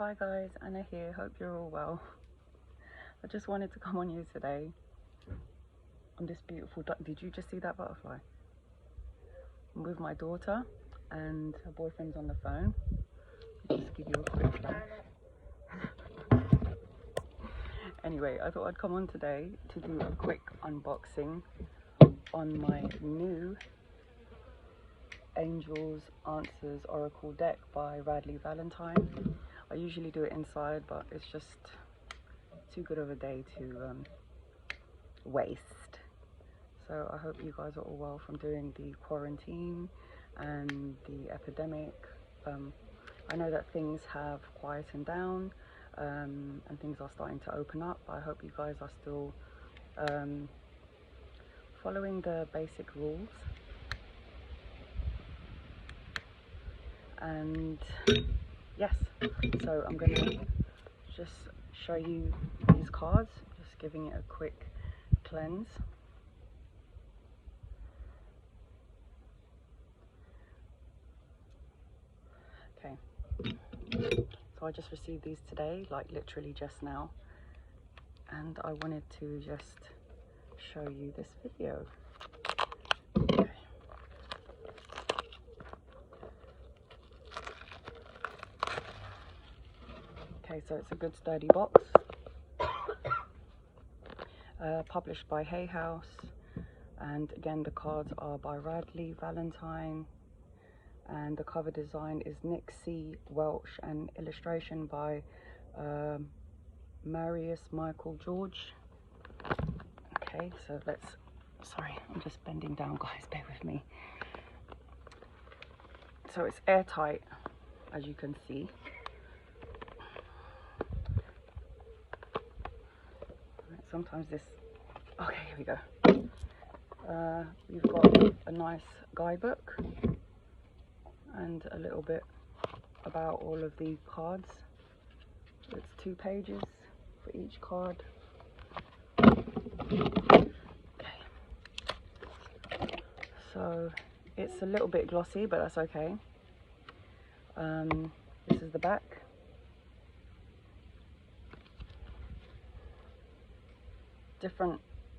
Hi guys, Anna here, hope you're all well. I just wanted to come on you today on this beautiful did you just see that butterfly? I'm with my daughter and her boyfriend's on the phone. Just give you a quick flash. Anyway, I thought I'd come on today to do a quick unboxing on my new Angels Answers Oracle deck by Radley Valentine. I usually do it inside, but it's just too good of a day to waste. So I hope you guys are all well from doing the quarantine and the epidemic. I know that things have quietened down and things are starting to open up, but I hope you guys are still following the basic rules. And yes, so I'm going to just show you these cards, just giving it a quick cleanse. Okay, so I just received these today, like literally just now, and I wanted to just show you this video. Okay, so it's a good sturdy box, published by Hay House, and again the cards are by Radley Valentine, and the cover design is Nick C. Welch and illustration by Marius Michael George. Okay, so sorry, I'm just bending down guys, bear with me. So it's airtight, as you can see. Sometimes this, okay, here we go. We've got a nice guidebook and a little bit about all of the cards. It's 2 pages for each card. Okay, so it's a little bit glossy, but that's okay. This is the back.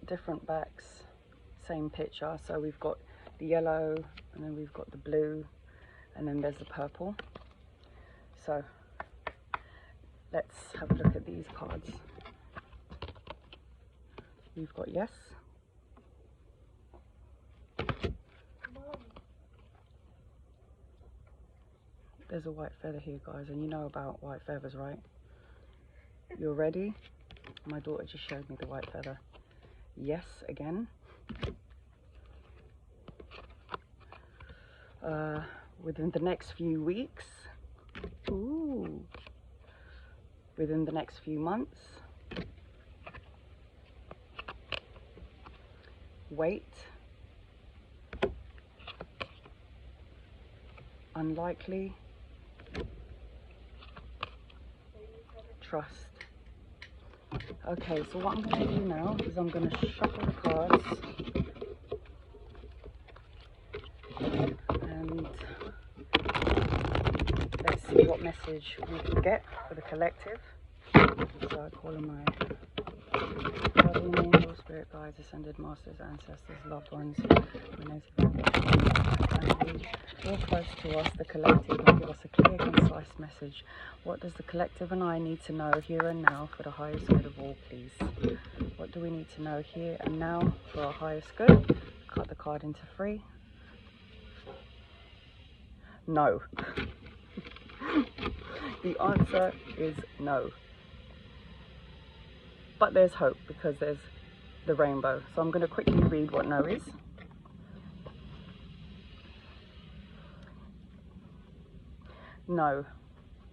Different backs, same picture. So we've got the yellow, and then we've got the blue, and then there's the purple. So let's have a look at these cards. We've got yes, there's a white feather here guys, and you know about white feathers, right? You're ready? My daughter just showed me the white feather. Yes, again. Within the next few weeks. Ooh. Within the next few months. Wait. Unlikely. Trust. Okay, so what I'm going to do now is I'm going to shuffle the cards and let's see what message we can get for the collective. So I call on my guardian angels, spirit guides, ascended masters, ancestors, loved ones, all close to us, the collective, and give us a clear, concise message. What does the collective and I need to know here and now for the highest good of all, please? What do we need to know here and now for our highest good? Cut the card into 3. No. The answer is no. But there's hope because there's the rainbow. So I'm going to quickly read what no is. No,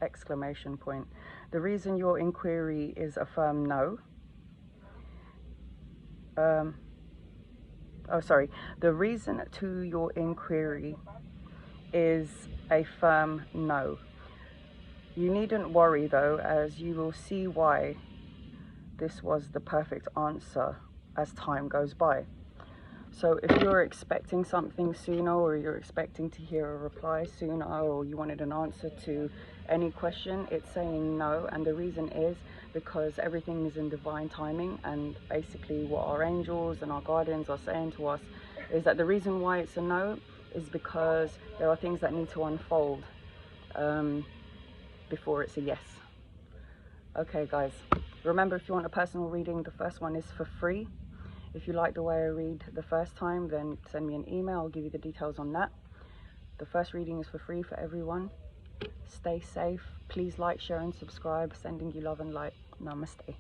exclamation point. The reason your inquiry is a firm no. The reason to your inquiry is a firm no. You needn't worry though, as you will see why this was the perfect answer as time goes by. So if you're expecting something sooner, or you're expecting to hear a reply sooner, or you wanted an answer to any question, it's saying no. And the reason is because everything is in divine timing, and basically what our angels and our guardians are saying to us is that the reason why it's a no is because there are things that need to unfold before it's a yes. Okay guys, remember, if you want a personal reading, the first one is for free. If you like the way I read the first time, then send me an email, I'll give you the details on that. The first reading is for free for everyone. Stay safe, please like, share and subscribe. Sending you love and light. Namaste.